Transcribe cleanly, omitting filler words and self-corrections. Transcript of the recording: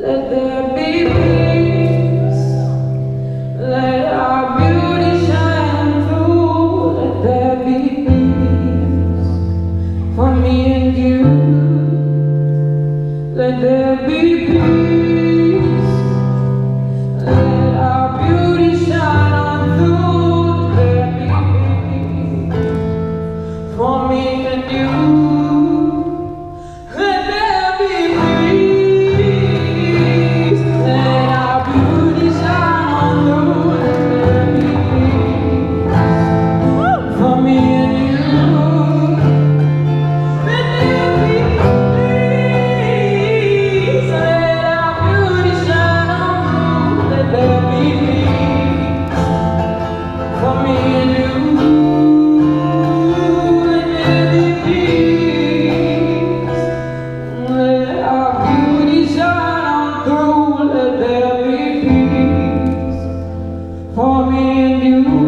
Let there be peace. Let our beauty shine on through. Let there be peace for me and you. Let there be peace. Let our beauty shine on through. Let there be peace for me and you. For me and you.